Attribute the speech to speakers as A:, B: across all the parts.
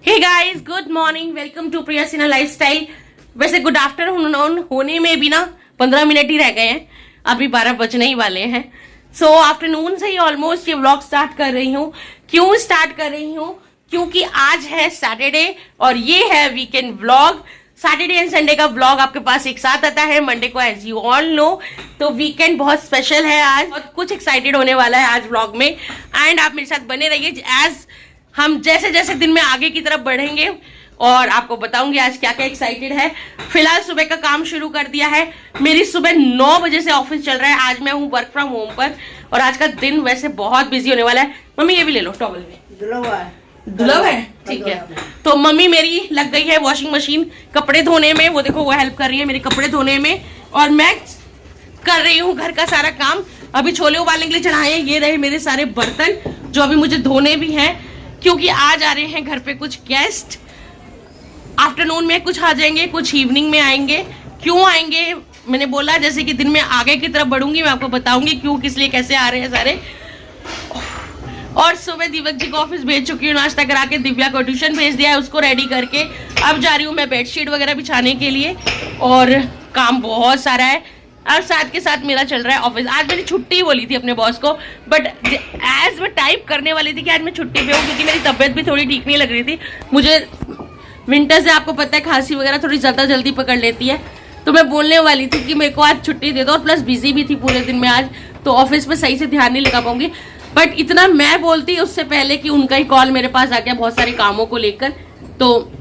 A: Hey guys, good morning, welcome to Priya Sinha lifestyle. वैसे good afternoon होने में भी ना 15 मिनट ही रह गए हैं, अभी 12 बजने ही वाले हैं। सो आफ्टरनून से ही ऑलमोस्ट ये व्लॉग स्टार्ट कर रही हूँ। क्यों स्टार्ट कर रही हूँ? क्योंकि आज है सैटरडे और ये है weekend vlog. Saturday and Sunday का व्लॉग आपके पास एक साथ आता है मंडे को, एज यू ऑल नो। तो वीकेंड बहुत स्पेशल है आज, बहुत कुछ एक्साइटेड होने वाला है आज व्लॉग में। एंड आप मेरे साथ बने रहिए एज हम जैसे जैसे दिन में आगे की तरफ बढ़ेंगे और आपको बताऊंगी आज क्या क्या एक्साइटेड है। फिलहाल सुबह का काम शुरू कर दिया है। मेरी सुबह 9 बजे से ऑफिस चल रहा है। आज मैं हूँ वर्क फ्रॉम होम पर और आज का दिन वैसे बहुत बिजी होने वाला है। मम्मी ये भी ले लो, टॉवल में दुलव है, ठीक है। तो मम्मी मेरी लग गई है वॉशिंग मशीन कपड़े धोने में, वो देखो वो हेल्प कर रही है मेरे कपड़े धोने में और मैं कर रही हूँ घर का सारा काम। अभी छोले उबालने के लिए चढ़ाए, ये रहे मेरे सारे बर्तन जो अभी मुझे धोने भी हैं क्योंकि आज आ रहे हैं घर पे कुछ गेस्ट। आफ्टरनून में कुछ आ जाएंगे, कुछ इवनिंग में आएंगे। क्यों आएंगे मैंने बोला, जैसे कि दिन में आगे की तरफ बढ़ूंगी मैं आपको बताऊंगी क्यों, किस लिए, कैसे आ रहे हैं सारे। और सुबह दीपक जी को ऑफिस भेज चुकी हूँ, नाश्ता करा के। दिव्या को ट्यूशन भेज दिया है, उसको रेडी करके अब जा रही हूँ मैं बेडशीट वगैरह बिछाने के लिए। और काम बहुत सारा है और साथ के साथ मेरा चल रहा है ऑफिस। आज मैंने छुट्टी बोली थी अपने बॉस को, बट एज मैं टाइप करने वाली थी कि आज मैं छुट्टी पे हूँ क्योंकि मेरी तबीयत भी थोड़ी ठीक नहीं लग रही थी। मुझे विंटर से आपको पता है खांसी वगैरह थोड़ी ज़्यादा जल्दी पकड़ लेती है, तो मैं बोलने वाली थी कि मेरे को आज छुट्टी दे दो। और प्लस बिजी भी थी पूरे दिन में आज, तो ऑफिस में सही से ध्यान नहीं लगा पाऊंगी। बट इतना मैं बोलती उससे पहले कि उनका ही कॉल मेरे पास आ गया बहुत सारे कामों को लेकर। तो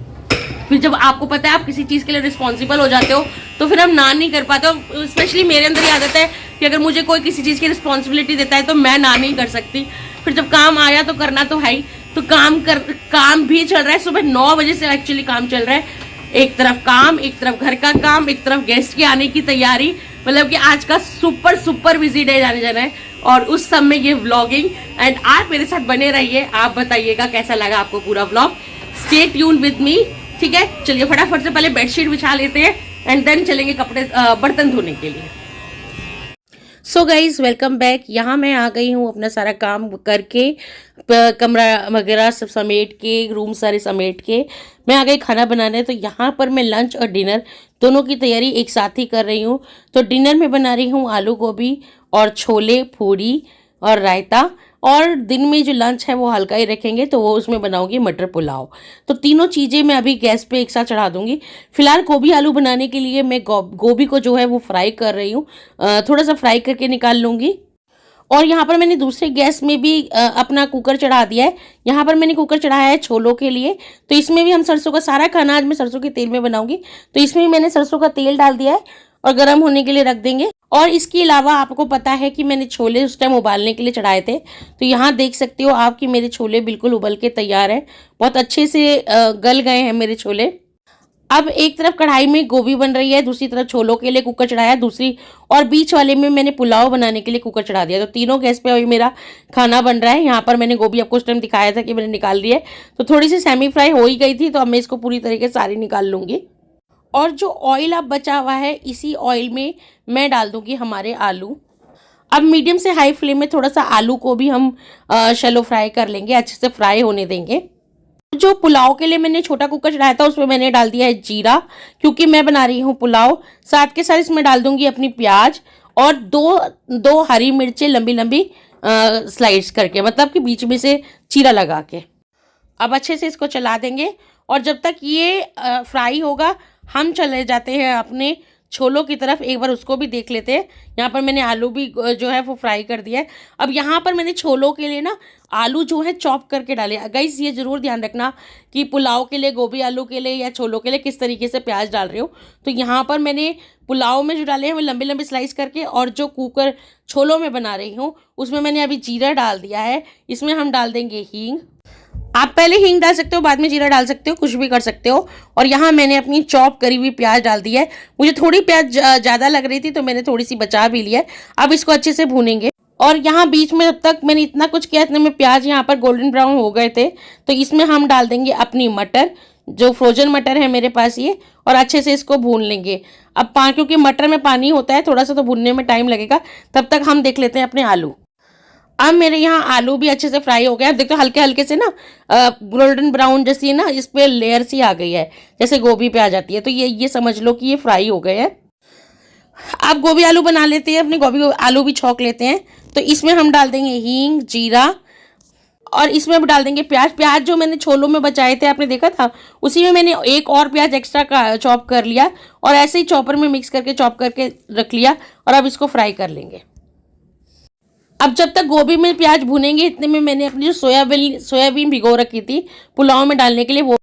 A: फिर जब आपको पता है आप किसी चीज़ के लिए रिस्पॉन्सिबल हो जाते हो तो फिर हम ना नहीं कर पाते हो। स्पेशली मेरे अंदर ही आदत है कि अगर मुझे कोई किसी चीज़ की रिस्पॉन्सिबिलिटी देता है तो मैं ना नहीं कर सकती। फिर जब काम आया तो करना तो है ही। तो काम भी चल रहा है, सुबह 9 बजे से एक्चुअली काम चल रहा है। एक तरफ काम, एक तरफ घर का काम, एक तरफ गेस्ट के आने की तैयारी। मतलब कि आज का सुपर बिजी डे जाने जाना है और उस सब में ये व्लॉगिंग। एंड आप मेरे साथ बने रहिए, आप बताइएगा कैसा लगा आपको पूरा vlog. Stay tune with me, ठीक है। चलिए फटाफट से पहले बेडशीट बिछा लेते हैं एंड देन चलेंगे कपड़े बर्तन धोने के लिए। So guys welcome back. यहाँ मैं आ गई हूँ अपना सारा काम करके, कमरा वगैरह सब समेट के, रूम सारे समेट के मैं आ गई खाना बनाने। तो यहाँ पर मैं लंच और डिनर दोनों की तैयारी एक साथ ही कर रही हूँ। तो डिनर में बना रही हूँ आलू गोभी और छोले, पूरी और रायता। और दिन में जो लंच है वो हल्का ही रखेंगे, तो वो उसमें बनाऊंगी मटर पुलाव। तो तीनों चीज़ें मैं अभी गैस पे एक साथ चढ़ा दूंगी। फिलहाल गोभी आलू बनाने के लिए मैं गोभी को जो है वो फ्राई कर रही हूँ, थोड़ा सा फ्राई करके निकाल लूँगी। और यहाँ पर मैंने दूसरे गैस में भी अपना कुकर चढ़ा दिया है। यहाँ पर मैंने कुकर चढ़ाया है छोलों के लिए। तो इसमें भी हम सरसों का सारा खाना आज मैं सरसों के तेल में बनाऊंगी। तो इसमें मैंने सरसों का तेल डाल दिया है और गर्म होने के लिए रख देंगे। और इसके अलावा आपको पता है कि मैंने छोले उस टाइम उबालने के लिए चढ़ाए थे। तो यहाँ देख सकते हो आप कि मेरे छोले बिल्कुल उबल के तैयार हैं, बहुत अच्छे से गल गए हैं मेरे छोले। अब एक तरफ कढ़ाई में गोभी बन रही है, दूसरी तरफ छोलों के लिए कुकर चढ़ाया, दूसरी और बीच वाले में मैंने पुलाव बनाने के लिए कुकर चढ़ा दिया। तो तीनों गैस पे अभी मेरा खाना बन रहा है। यहाँ पर मैंने गोभी आपको उस टाइम दिखाया था कि मैंने निकाल ली है, तो थोड़ी सी सेमी फ्राई हो ही गई थी। तो अब मैं इसको पूरी तरीके से सारी निकाल लूँगी। और जो ऑयल अब बचा हुआ है इसी ऑयल में मैं डाल दूँगी हमारे आलू। अब मीडियम से हाई फ्लेम में थोड़ा सा आलू को भी हम शैलो फ्राई कर लेंगे, अच्छे से फ्राई होने देंगे। जो पुलाव के लिए मैंने छोटा कुकर चढ़ाया था उसमें मैंने डाल दिया है जीरा, क्योंकि मैं बना रही हूँ पुलाव। साथ के साथ इसमें डाल दूंगी अपनी प्याज और दो हरी मिर्चें लंबी लंबी स्लाइड्स करके, मतलब कि बीच में से चीरा लगा के। अब अच्छे से इसको चला देंगे और जब तक ये फ्राई होगा हम चले जाते हैं अपने छोलों की तरफ, एक बार उसको भी देख लेते हैं। यहाँ पर मैंने आलू भी जो है वो फ्राई कर दिया है। अब यहाँ पर मैंने छोलों के लिए ना आलू जो है चॉप करके डाले। गाइस ये ज़रूर ध्यान रखना कि पुलाव के लिए, गोभी आलू के लिए या छोलों के लिए किस तरीके से प्याज डाल रहे हो। तो यहाँ पर मैंने पुलाव में जो डाले हैं वो लंबे लंबे स्लाइस करके, और जो कुकर छोलों में बना रही हूँ उसमें मैंने अभी जीरा डाल दिया है। इसमें हम डाल देंगे हींग। आप पहले हींग डाल सकते हो, बाद में जीरा डाल सकते हो, कुछ भी कर सकते हो। और यहाँ मैंने अपनी चॉप करी हुई प्याज डाल दी है। मुझे थोड़ी प्याज ज़्यादा लग रही थी तो मैंने थोड़ी सी बचा भी ली है। अब इसको अच्छे से भूनेंगे। और यहाँ बीच में जब तक मैंने इतना कुछ किया, इतने में प्याज यहाँ पर गोल्डन ब्राउन हो गए थे। तो इसमें हम डाल देंगे अपनी मटर, जो फ्रोजन मटर है मेरे पास ये, और अच्छे से इसको भून लेंगे। अब क्योंकि मटर में पानी होता है थोड़ा सा, तो भूनने में टाइम लगेगा। तब तक हम देख लेते हैं अपने आलू। अब मेरे यहाँ आलू भी अच्छे से फ्राई हो गया। अब देखो हल्के हल्के से ना गोल्डन ब्राउन जैसी ना इस पे लेयर सी आ गई है, जैसे गोभी पे आ जाती है। तो ये समझ लो कि ये फ्राई हो गए हैं। आप गोभी आलू बना लेते हैं, अपने गोभी आलू भी छौंक लेते हैं। तो इसमें हम डाल देंगे हींग, जीरा, और इसमें अब डाल देंगे प्याज। प्याज जो मैंने छोलों में बचाए थे, आपने देखा था, उसी में मैंने एक और प्याज एक्स्ट्रा का चॉप कर लिया और ऐसे ही चॉपर में मिक्स करके चॉप करके रख लिया। और अब इसको फ्राई कर लेंगे। अब जब तक गोभी में प्याज भुनेंगे, इतने में मैंने अपनी जो सोयाबीन भिगो रखी थी पुलाव में डालने के लिए, वो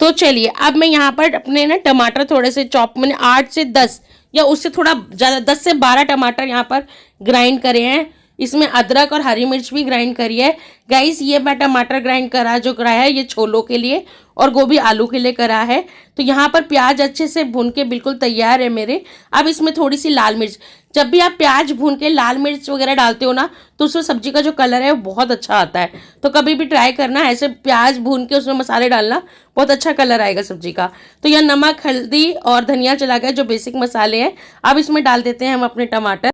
A: तो चलिए अब मैं यहाँ पर अपने ना टमाटर थोड़े से चॉप, मैंने 8 से 10 या उससे थोड़ा ज़्यादा 10 से 12 टमाटर यहाँ पर ग्राइंड करे हैं। इसमें अदरक और हरी मिर्च भी ग्राइंड करी है। गाइस ये मैं टमाटर ग्राइंड कराया है ये छोलों के लिए और गोभी आलू के लिए करा है। तो यहाँ पर प्याज अच्छे से भून के बिल्कुल तैयार है मेरे। अब इसमें थोड़ी सी लाल मिर्च, जब भी आप प्याज भून के लाल मिर्च वगैरह डालते हो ना, तो उसमें सब्जी का जो कलर है वो बहुत अच्छा आता है। तो कभी भी ट्राई करना, ऐसे प्याज भून के उसमें मसाले डालना, बहुत अच्छा कलर आएगा सब्जी का। तो यह नमक, हल्दी और धनिया चला गया, जो बेसिक मसाले हैं। अब इसमें डाल देते हैं हम अपने टमाटर।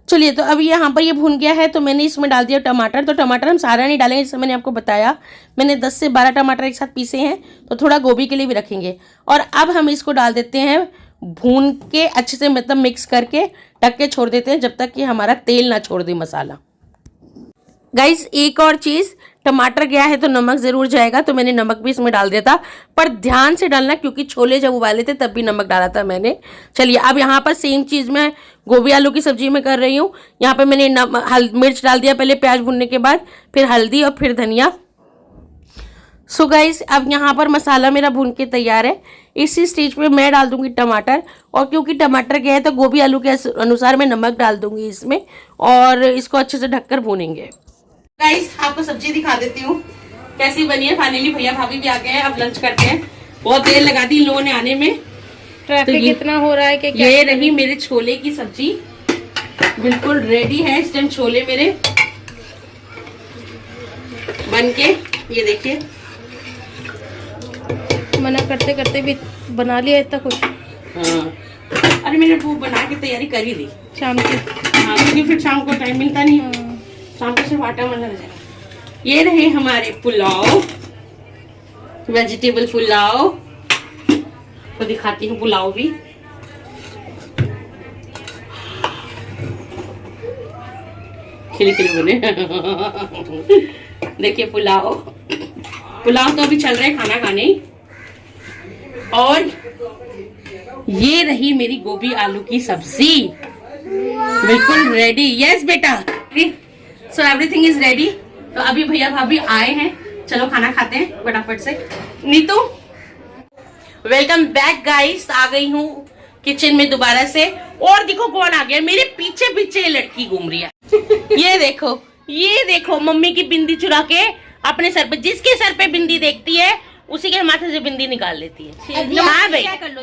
A: चलिए तो अब यहाँ पर ये भून गया है, तो मैंने इसमें डाल दिया टमाटर। तो टमाटर हम सारा नहीं डालेंगे, जैसे मैंने आपको बताया, मैंने 10 से 12 टमाटर एक साथ पीसे हैं, तो थोड़ा गोभी के लिए भी रखेंगे। और अब हम इसको डाल देते हैं भून के अच्छे से, मतलब मिक्स करके ढक के छोड़ देते हैं जब तक कि हमारा तेल ना छोड़ दे मसाला। गाइस एक और चीज़, टमाटर गया है तो नमक ज़रूर जाएगा, तो मैंने नमक भी इसमें डाल दिया था, पर ध्यान से डालना क्योंकि छोले जब उबाले थे तब भी नमक डाला था मैंने। चलिए अब यहाँ पर सेम चीज़ मैं गोभी आलू की सब्जी में कर रही हूँ। यहाँ पर मैंने मिर्च डाल दिया पहले प्याज भुनने के बाद, फिर हल्दी और फिर धनिया। सो गाइस अब यहाँ पर मसाला मेरा भून के तैयार है। इसी स्टेज पे मैं डाल दूंगी टमाटर, और क्योंकि टमाटर गया है तो गोभी आलू के अनुसार मैं नमक डाल दूंगी इसमें, और इसको अच्छे से ढककर भूनेंगे। गाइस आपको सब्जी दिखा देती हूँ कैसी बनी है। फाइनली भैया भाभी भी आ गए हैं, अब लंच करते हैं। बहुत देर लगा दी इन लोगों ने आने में,
B: ट्रैफिक इतना हो रहा है कि क्या।
A: ये रही मेरे छोले की सब्जी, बिल्कुल रेडी है इस टाइम छोले मेरे बन के। ये देखिए
B: मना करते करते भी बना लिया इतना कुछ।
A: हाँ अरे मैंने वो बना के तैयारी करी थी
B: शाम की।
A: हाँ क्योंकि फिर शाम को टाइम मिलता नहीं। शाम को सिर्फ आटा मलना रहेगा। ये रहे हमारे पुलाव, वेजिटेबल पुलाव, तो दिखाती हूँ पुलाव भी। खिले खिले बने देखिए पुलाव तो अभी चल रहा है खाना खाने। और ये रही मेरी गोभी आलू की सब्जी, बिल्कुल रेडी। यस बेटा, सो एवरीथिंग इज रेडी। तो अभी भैया भाभी आए हैं, चलो खाना खाते हैं फटाफट से। नीतू वेलकम बैक गाइस, आ गई हूँ किचन में दोबारा से। और देखो कौन आ गया, मेरे पीछे पीछे ये लड़की घूम रही है ये देखो मम्मी की बिंदी चुरा के अपने सर पे, जिसके सर पे बिंदी देखती है उसी के माथे से बिंदी निकाल लेती है। हाँ भाई,
B: जय कर लो,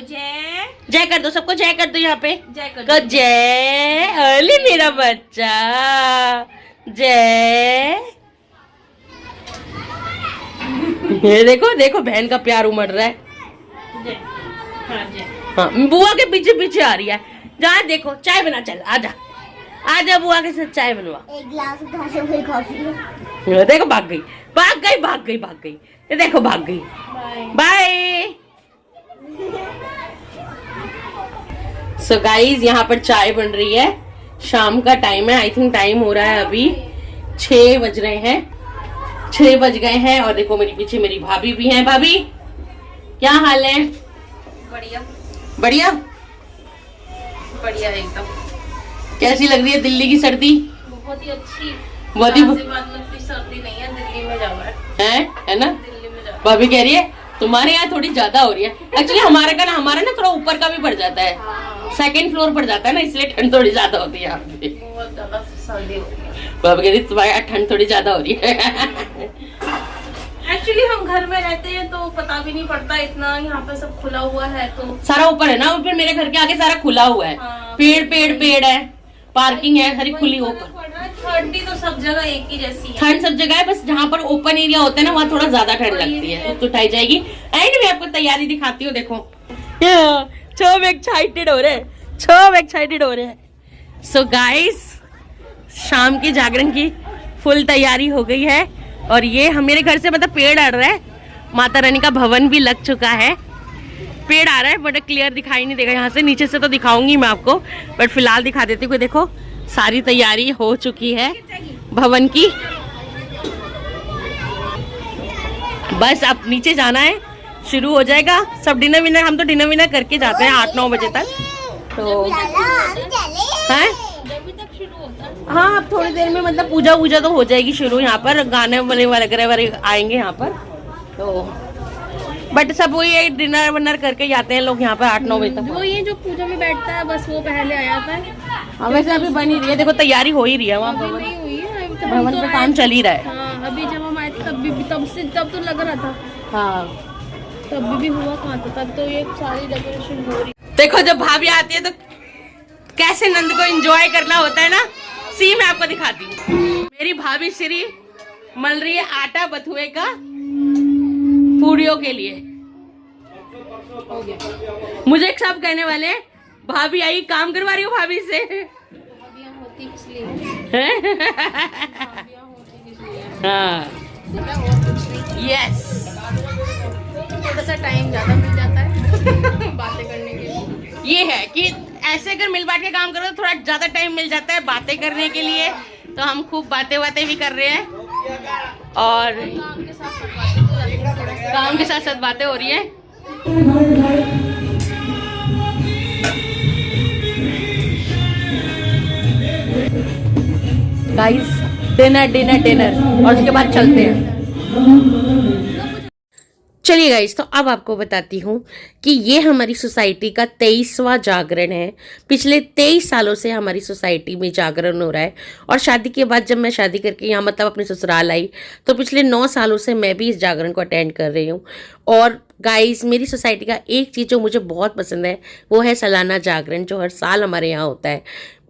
A: जय कर दो, सबको जय कर दो। यहाँ पे
B: जय कर दो।
A: जय, अरे मेरा बच्चा जय। ये देखो देखो बहन का प्यार उमड़ रहा है। हाँ बुआ के पीछे पीछे आ रही है। जा देखो चाय बना, चल आजा आजा बुआ के साथ चाय बनवा।
C: एक गिलास कॉफी।
A: देखो भाग गई। ये देखो भाग गई। बाय। सो गाइज यहाँ पर चाय बन रही है, शाम का टाइम है। आई थिंक टाइम हो रहा है अभी 6 बज रहे हैं, 6 बज गए हैं। और देखो मेरे पीछे मेरी भाभी भी हैं। भाभी क्या हाल है?
B: बढ़िया
A: बढ़िया
B: बढ़िया एकदम।
A: कैसी लग रही है दिल्ली की सर्दी?
B: बहुत ही अच्छी,
A: बहुत ही
B: सर्दी नहीं है, दिल्ली में जाओ
A: है ना।
B: दिल्ली में जाओ।
A: भाभी कह रही है तुम्हारे यहाँ थोड़ी ज्यादा हो रही है। एक्चुअली हमारा ना थोड़ा ऊपर का भी पड़ जाता है, सेकंड फ्लोर पर जाता है ना, इसलिए ठंड थोड़ी ज्यादा होती है यहाँ पे।
B: बहुत ज्यादा सर्दी हो रही है।
A: भाभी कह रही तुम्हारे यहाँ ठंड थोड़ी ज्यादा हो रही है।
B: एक्चुअली हम घर में रहते हैं तो पता भी नहीं पड़ता इतना, यहाँ पे सब खुला हुआ है तो
A: सारा ऊपर है ना, फिर मेरे घर के आगे सारा खुला हुआ है।
B: हाँ।
A: पेड़ है, पार्किंग है, सारी खुली ओपन।
B: ठंडी तो सब जगह एक ही जैसी है।
A: ठंड सब जगह है, बस जहाँ पर ओपन एरिया होता है ना वहाँ थोड़ा ज्यादा ठंड लगती है। तो उठाई जाएगी। एंड मैं आपको तैयारी दिखाती हूँ। देखो सब एक्साइटेड हो रहे हैं। सो गाइस शाम के जागरण की फुल तैयारी हो गई है। और ये हम मेरे घर से मतलब पेड़ अड़ रहा है, माता रानी का भवन भी लग चुका है। पेड़ आ रहा है बट क्लियर दिखाई नहीं देगा यहाँ से, नीचे से तो दिखाऊंगी मैं आपको, बट फिलहाल दिखा देती हूँ। देखो सारी तैयारी हो चुकी है भवन की, बस अब नीचे जाना है, शुरू हो जाएगा सब। डिनर विनर हम तो डिनर विनर करके जाते हैं 8-9 बजे तक, तो है हाँ अब थोड़ी देर में मतलब पूजा वूजा तो हो जाएगी शुरू। यहाँ पर गाने वाले वगैरह आएंगे यहाँ पर, तो बट सब वही है, डिनर विनर करके जाते हैं लोग यहाँ पर 8-9 बजे तक।
B: वो ये जो पूजा में बैठता है बस वो पहले आया था।
A: हाँ वैसे अभी बन ही रही है, देखो तैयारी हो ही रही है वहाँ भवन,
B: नहीं हुई है अभी,
A: भवन पे काम चल ही रहा है।
B: हाँ अभी जब हम आए थे तब तो लग रहा था,
A: हाँ
B: तब भी हुआ कहाँ था, तब तो ये सारी डेकोरेशन हो रही।
A: देखो जब भाभी आती है तो कैसे नंद को एंजॉय करना होता है ना, सी मैं आपको दिखाती हूँ। मेरी भाभी श्री मल रही है आटा बथुए का पूड़ियों के लिए। मुझे सब कहने वाले हैं भाभी आई काम करवा रही हो भाभी से।
B: होती इसलिए
A: हाँ यस,
B: थोड़ा सा टाइम ज्यादा मिल जाता है बातें करने के लिए।
A: ये है कि ऐसे अगर मिल बांट के काम करो तो थोड़ा ज्यादा टाइम मिल जाता है बातें करने के लिए, तो हम खूब बातें भी कर रहे हैं और काम के साथ साथ बातें हो रही है। गाइस डिनर और उसके बाद चलते हैं। चलिए गाइस, तो अब आपको बताती हूँ कि ये हमारी सोसाइटी का 23वां जागरण है। पिछले 23 सालों से हमारी सोसाइटी में जागरण हो रहा है, और शादी के बाद जब मैं शादी करके यहाँ मतलब अपने ससुराल आई तो पिछले 9 सालों से मैं भी इस जागरण को अटेंड कर रही हूँ। और गाइस मेरी सोसाइटी का एक चीज़ जो मुझे बहुत पसंद है वो है सालाना जागरण, जो हर साल हमारे यहाँ होता है।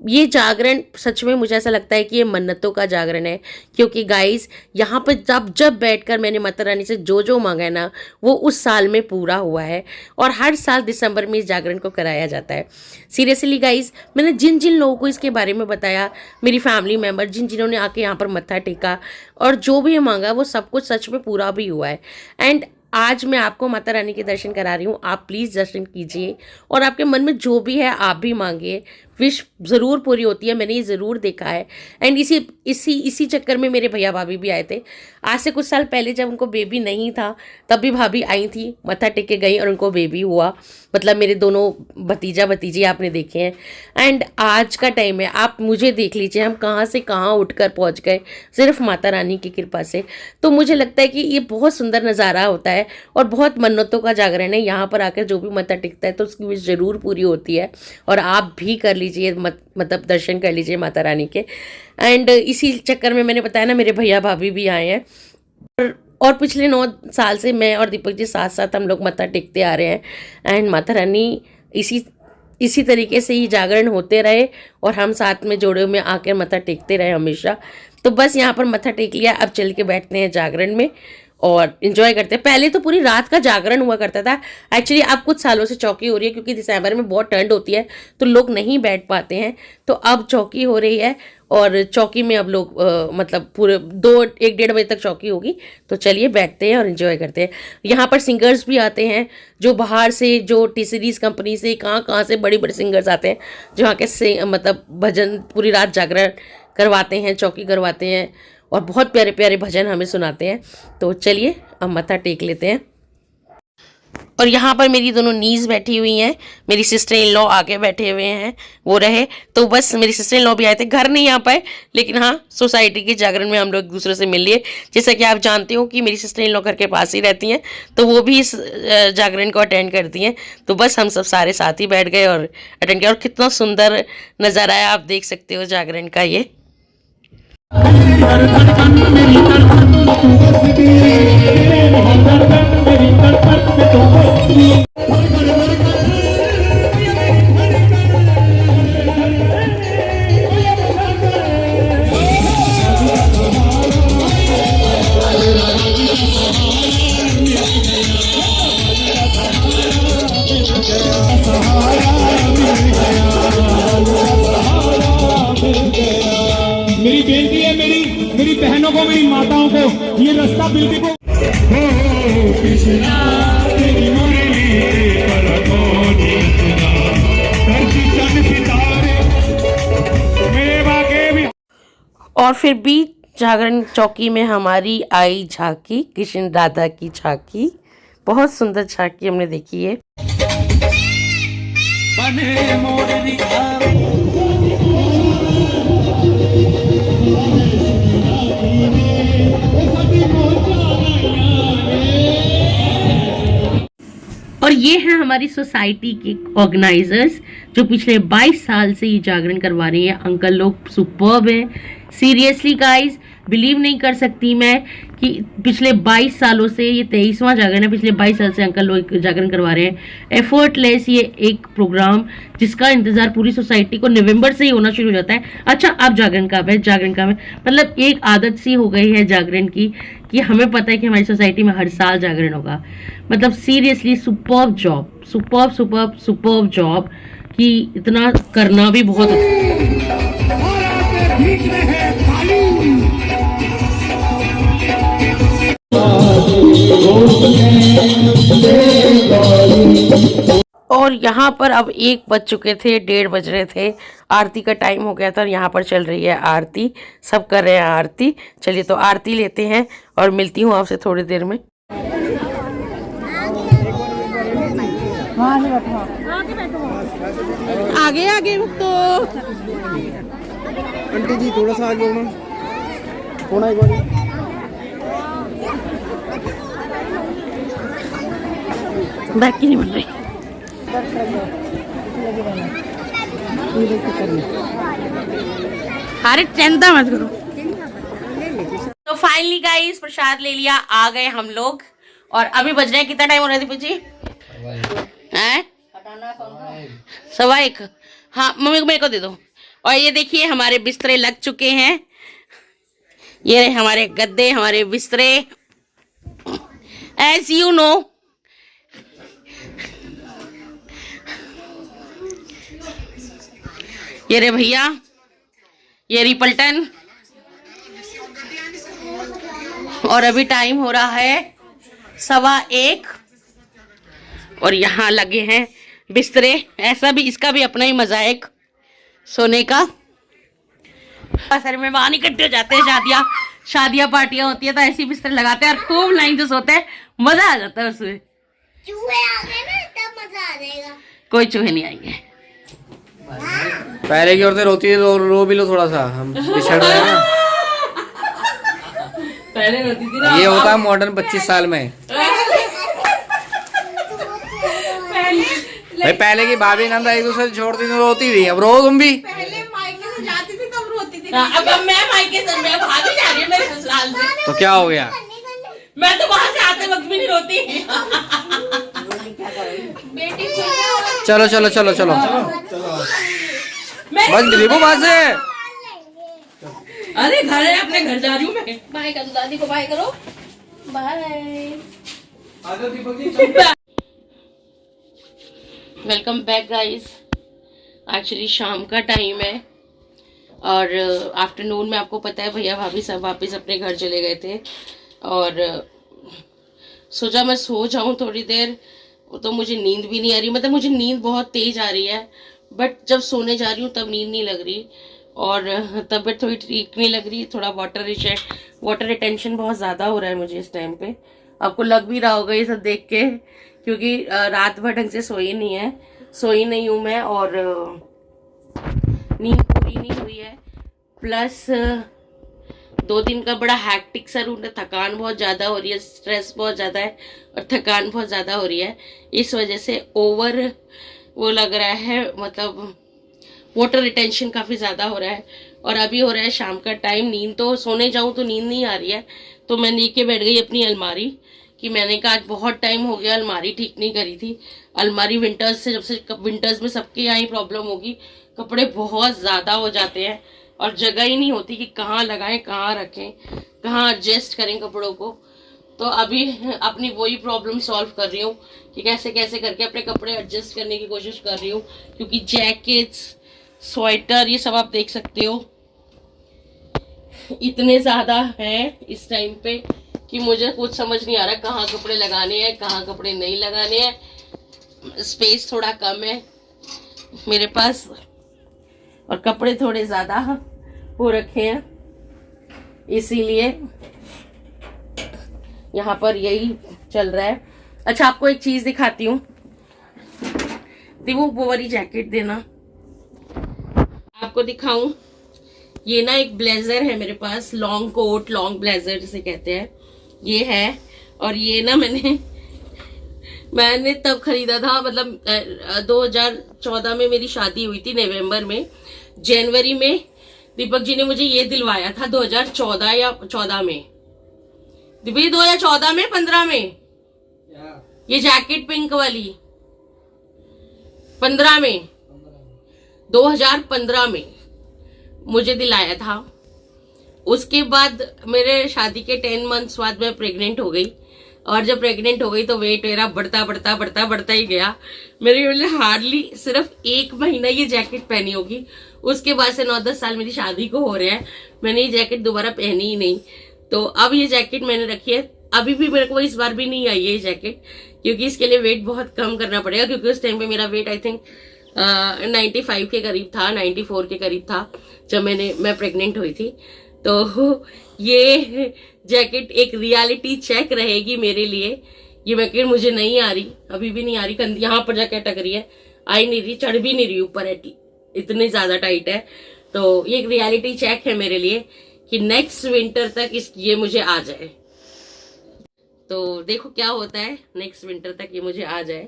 A: ये जागरण सच में मुझे ऐसा लगता है कि ये मन्नतों का जागरण है, क्योंकि गाइस यहाँ पर जब बैठकर मैंने माता रानी से जो मांगा है ना वो उस साल में पूरा हुआ है। और हर साल दिसंबर में इस जागरण को कराया जाता है। सीरियसली गाइस, मैंने जिन लोगों को इसके बारे में बताया, मेरी फैमिली मेम्बर जिन्होंने आके यहाँ पर मत्था टेका और जो भी मांगा वो सब कुछ सच में पूरा भी हुआ है। एंड आज मैं आपको माता रानी के दर्शन करा रही हूँ, आप प्लीज़ दर्शन कीजिए और आपके मन में जो भी है आप भी मांगिए, विश ज़रूर पूरी होती है। मैंने ये ज़रूर देखा है। एंड इसी चक्कर में मेरे भैया भाभी भी आए थे। आज से कुछ साल पहले जब उनको बेबी नहीं था तब भी भाभी आई थी, मत्था टेक के गई और उनको बेबी हुआ। मतलब मेरे दोनों भतीजा भतीजी आपने देखे हैं। एंड आज का टाइम है, आप मुझे देख लीजिए, हम कहाँ से कहाँ उठकर पहुँच गए सिर्फ माता रानी की कृपा से। तो मुझे लगता है कि ये बहुत सुंदर नज़ारा होता है और बहुत मन्नतों का जागरण है। यहाँ पर आकर जो भी मत्था टेकता है तो उसकी विश ज़रूर पूरी होती है, और आप भी कर लीजिए, मतलब दर्शन कर लीजिए माता रानी के। एंड इसी चक्कर में मैंने बताया ना मेरे भैया भाभी भी आए हैं, और पिछले 9 साल से मैं और दीपक जी साथ साथ हम लोग मत्था टेकते आ रहे हैं। एंड माता रानी इसी तरीके से ही जागरण होते रहे और हम साथ में जोड़े में आकर मत्था टेकते रहे हमेशा। तो बस यहाँ पर मत्था टेक लिया, अब चल के बैठते हैं जागरण में और इन्जॉय करते हैं। पहले तो पूरी रात का जागरण हुआ करता था। एक्चुअली अब कुछ सालों से चौकी हो रही है, क्योंकि दिसंबर में बहुत ठंड होती है तो लोग नहीं बैठ पाते हैं, तो अब चौकी हो रही है। और चौकी में अब लोग मतलब पूरे 1-1.5 बजे तक चौकी होगी। तो चलिए बैठते हैं और इन्जॉय करते हैं। यहाँ पर सिंगर्स भी आते हैं जो बाहर से, जो टी सीरीज़ कंपनी से, कहाँ से बड़े सिंगर्स आते हैं जो यहाँ के मतलब भजन पूरी रात जागरण करवाते हैं, चौकी करवाते हैं और बहुत प्यारे प्यारे भजन हमें सुनाते हैं। तो चलिए अब मत्था टेक लेते हैं। और यहाँ पर मेरी दोनों नीज़ बैठी हुई हैं, मेरी सिस्टर इन लॉ आके बैठे हुए हैं, वो रहे। तो बस मेरी सिस्टर इन लॉ भी आए थे, घर नहीं आ पाए, लेकिन हाँ सोसाइटी के जागरण में हम लोग एक दूसरे से मिल लिए। जैसा कि आप जानते हो कि मेरी सिस्टर इन लॉ घर के पास ही रहती हैं, तो वो भी इस जागरण को अटेंड करती हैं। तो बस हम सब सारे साथ ही बैठ गए और अटेंड किया। और कितना सुंदर नज़ारा है, आप देख सकते हो जागरण का। ये
D: बहनों को, मेरी माताओं को ये रास्ता बिल्कुल कृष्णा तेरी मुरली पर कौन इतना धरती चंद सितारे मेरे बाके भी।
A: और फिर भी जागरण चौकी में हमारी आई झांकी, कृष्ण राधा की झांकी, बहुत सुंदर झांकी हमने देखी है।
D: बने मोरनी
A: और ये हैं हमारी सोसाइटी के ऑर्गेनाइजर्स जो पिछले 22 साल से ये जागरण करवा रही है। अंकल लोग सुपर्ब हैं, सीरियसली गाइस, बिलीव नहीं कर सकती मैं कि पिछले 22 सालों से, ये 23वां जागरण है, पिछले 22 साल से अंकल लोग जागरण करवा रहे हैं। एफर्टलेस ये एक प्रोग्राम जिसका इंतजार पूरी सोसाइटी को नवंबर से ही होना शुरू हो जाता है। अच्छा, अब जागरण कब है, जागरण कब है, मतलब एक आदत सी हो गई है जागरण की कि हमें पता है कि हमारी सोसाइटी में हर साल जागरण होगा। मतलब seriously superb job, superb superb superb job, कि इतना करना भी बहुत और यहाँ पर अब 1 बज चुके थे, 1:30 बज रहे थे, आरती का टाइम हो गया था और यहाँ पर चल रही है आरती, सब कर रहे हैं आरती। चलिए तो आरती लेते हैं और मिलती हूँ आपसे थोड़ी देर में।
B: आगे आगे तो
E: आंटी जी थोड़ा सा आगे होना, थोड़ा एक बार।
A: बैक की नहीं बन रही। अरे चिंता मत करो। तो फाइनली गाइस प्रसाद ले लिया, आ गए हम लोग और अभी बज रहे हैं, कितना टाइम हो रहा है दीपक जी? हैं? 1:15। हाँ मम्मी को, मेरे को दे दो। और ये देखिए हमारे बिस्तरे लग चुके हैं, ये रहे हमारे गद्दे, हमारे बिस्तरे, एज यू नो। ये रे भैया, ये रही पलटन, और अभी टाइम हो रहा है 1:15 और यहाँ लगे हैं बिस्तरे। ऐसा भी, इसका भी अपना ही मजा है एक सोने का। सर में वहां इकट्ठे हो जाते हैं, शादियां पार्टियां होती है तो ऐसी बिस्तर लगाते हैं और खूब लाइन से सोते हैं, मजा आ जाता है उसमें।
C: चूहे आ गए ना तब मजा आ जाएगा।
A: कोई चूहे नहीं आएंगे।
E: पहले की औरतें रोती है तो रो भी लो थोड़ा सा, हम पिछड़ रहे हैं ना।
A: पहले रोती थी ना,
E: ये होता है मॉडर्न 25 साल में। भाई पहले की भाभी नंदा एक दूसरे से छोड़ती थी, रोती थी, अब रो तुम भी।
B: पहले मायके से जाती थी तब रोती थी।
A: अब मैं मायके से, मैं भागी जा रही हूँ मेरे ससुराल से।
E: तो क्या हो गया?
A: मैं तो वहां से आते वक्त भी नहीं रोती।
B: बेटी
E: चलो चलो चलो चलो, बस दिलीपो वहां से।
A: अरे घर है, अपने घर जा रही हूँ मैं।
B: बाय कर दो, दादी को बाय करो, bye.
A: Welcome back guys. Actually शाम का टाइम है और आफ्टरनून में आपको पता है भैया भाभी सब वापस अपने घर चले गए थे और सोचा मैं सो जाऊं थोड़ी देर, तो मुझे नींद भी नहीं आ रही, मतलब मुझे नींद बहुत तेज आ रही है, बट जब सोने जा रही हूँ तब नींद नहीं लग रही और तबीयत थोड़ी ठीक नहीं लग रही। थोड़ा वाटर रिटेंशन बहुत ज़्यादा हो रहा है मुझे इस टाइम पे, आपको लग भी रहा होगा ये सब देख के, क्योंकि रात भर ढंग से सोई नहीं हूँ मैं और नींद पूरी नहीं हुई है। प्लस 2 दिन का बड़ा हैक्टिक सा रूट है, थकान बहुत ज़्यादा हो रही है, स्ट्रेस बहुत ज़्यादा है और थकान बहुत ज़्यादा हो रही है, इस वजह से ओवर वो लग रहा है, मतलब वाटर रिटेंशन काफ़ी ज़्यादा हो रहा है। और अभी हो रहा है शाम का टाइम, नींद तो सोने जाऊँ तो नींद नहीं आ रही है, तो मैं लेके बैठ गई अपनी अलमारी कि मैंने कहा आज बहुत टाइम हो गया अलमारी ठीक नहीं करी थी। अलमारी विंटर्स से, जब से विंटर्स में सबके यहाँ ही प्रॉब्लम होगी, कपड़े बहुत ज़्यादा हो जाते हैं और जगह ही नहीं होती कि कहाँ लगाएं, कहाँ रखें, कहाँ एडजस्ट करें कपड़ों को। तो अभी अपनी वही प्रॉब्लम सॉल्व कर रही हूँ कि कैसे कैसे करके अपने कपड़े एडजस्ट करने की कोशिश कर रही हूँ, क्योंकि जैकेट्स, स्वेटर, ये सब आप देख सकते हो इतने ज्यादा हैं इस टाइम पे कि मुझे कुछ समझ नहीं आ रहा कहाँ कपड़े लगाने हैं कहाँ कपड़े नहीं लगाने हैं। स्पेस थोड़ा कम है मेरे पास और कपड़े थोड़े ज्यादा हो रखे हैं, इसीलिए यहाँ पर यही चल रहा है। अच्छा, आपको एक चीज दिखाती हूँ। वो वाली जैकेट देना, आपको दिखाऊं। ये ना एक ब्लेजर है मेरे पास, लॉन्ग कोट, लॉन्ग ब्लेजर जिसे कहते हैं, ये है। और ये ना मैंने तब खरीदा था, मतलब 2014 में मेरी शादी हुई थी नवंबर में। जनवरी में दीपक जी ने मुझे ये दिलवाया था 2014 या 14 में। दीपक 2014 में 15 में ये जैकेट पिंक वाली 15 में 2015 में मुझे दिलाया था। उसके बाद मेरे शादी के 10 मंथ्स बाद मैं प्रेग्नेंट हो गई, और जब प्रेग्नेंट हो गई तो वेट मेरा बढ़ता ही गया। मेरे हार्डली सिर्फ 1 महीना ये जैकेट पहनी होगी, उसके बाद से 9-10 साल मेरी शादी को हो रहे हैं, मैंने ये जैकेट दोबारा पहनी ही नहीं। तो अब ये जैकेट मैंने रखी है। अभी भी मेरे को इस बार भी नहीं आई है ये जैकेट, क्योंकि इसके लिए वेट बहुत कम करना पड़ेगा, क्योंकि उस टाइम पे मेरा वेट आई थिंक 95 के करीब था, 94 के करीब था जब मैं प्रेग्नेंट हुई थी। तो ये जैकेट एक रियलिटी चेक रहेगी मेरे लिए। ये जैकेट मुझे नहीं आ रही, अभी भी नहीं आ रही, यहाँ पर जाके अटक रही है, आई नहीं रही, चढ़ भी नहीं रही ऊपर, इतनी ज्यादा टाइट है। तो ये एक रियलिटी चेक है मेरे लिए कि नेक्स्ट विंटर तक ये मुझे आ जाए। तो देखो क्या होता है, नेक्स्ट विंटर तक ये मुझे आ जाए।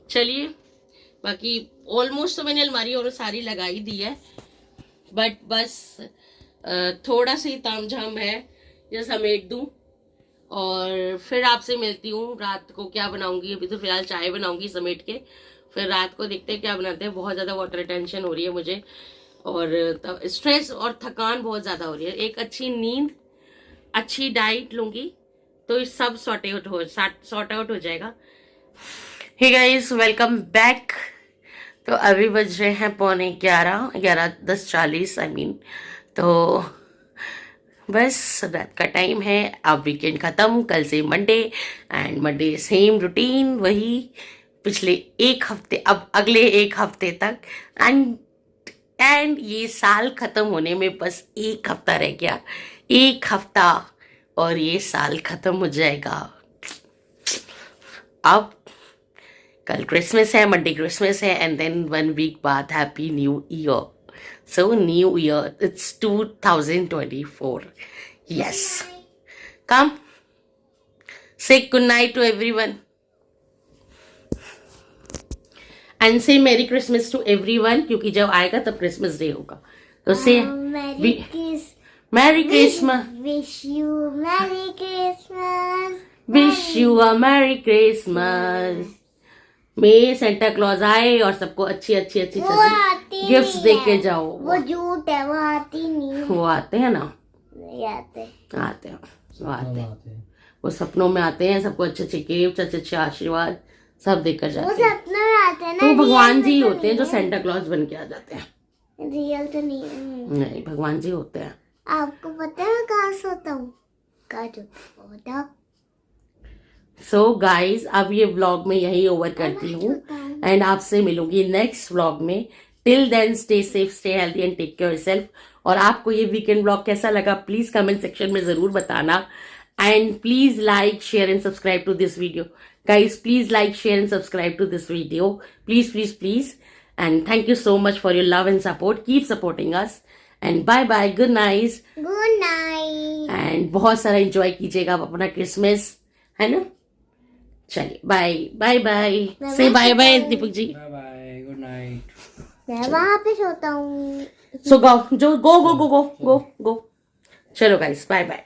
A: चलिए, बाकी ऑलमोस्ट तो मैंने अलमारी और सारी लगा ही दी है, बट बस थोड़ा सा ही तामझाम है, ये समेट दूं और फिर आपसे मिलती हूँ। रात को क्या बनाऊंगी, अभी तो फिलहाल चाय बनाऊंगी समेट के, फिर रात को देखते हैं क्या बनाते हैं। बहुत ज्यादा वाटर टेंशन हो रही है मुझे, और स्ट्रेस और थकान बहुत ज्यादा हो रही है। एक अच्छी नींद, अच्छी डाइट लूंगी तो इस सब सॉर्ट आउट हो जाएगा। Hey guys, welcome back. तो अभी बज रहे हैं 11:40 आई मीन। तो बस रात का टाइम है, अब वीकेंड खत्म, कल से Monday, and Monday same routine, वही पिछले 1 हफ्ते, अब अगले 1 हफ्ते तक, एंड ये साल खत्म होने में बस 1 हफ्ता रह गया। 1 हफ्ता और ये साल खत्म हो जाएगा। अब कल क्रिसमस है, मंडे क्रिसमस है, एंड देन 1 वीक बाद happy new year. So new year, it's 2024. Yes. Come. Say good night to everyone. And say Merry Christmas to everyone, क्योंकि जब आएगा तब क्रिसमस डे होगा। तो say Merry Christmas.
C: Wish you Merry Christmas.
A: Wish you a Merry Christmas. May Santa Claus आए और सबको अच्छी गिफ्ट्स दे के जाओ।
C: वो झूठ है, वो आती नहीं।
A: वो आते हैं ना,
C: नहीं आते।
A: वो आते हैं, वो सपनों में आते हैं, सबको अच्छे गिफ्ट, अच्छे आशीर्वाद सब देकर जाते हैं।
C: वो सपनों में आते हैं ना,
A: तो भगवान जी होते हैं जो सेंटा क्लॉज बन के आ जाते हैं।
C: रियल तो नहीं है।
A: नहीं, भगवान जी होते हैं।
C: आपको पता है मैं कहाँ सोता हूँ? कहाँ?
A: सो गाइज, अब ये व्लॉग में यही ओवर करती हूँ, एंड आपसे मिलूंगी नेक्स्ट व्लॉग में। Till then stay safe, stay healthy and take care yourself. और आपको ये वीकेंड व्लॉग कैसा लगा प्लीज कमेंट सेक्शन में जरूर बताना, and please like, share and subscribe to this video. Guys please like, share and subscribe to this video, please, and thank you so much for your love and support. Keep supporting us, and bye bye, good night, and बहुत सारा enjoy कीजिएगा आप अपना Christmas, है ना। चलिए, bye से bye Deepak ji,
E: bye, good night.
C: मैं वहाँ पे सोता हूँ।
A: सो गो, चलो गाइस, बाय।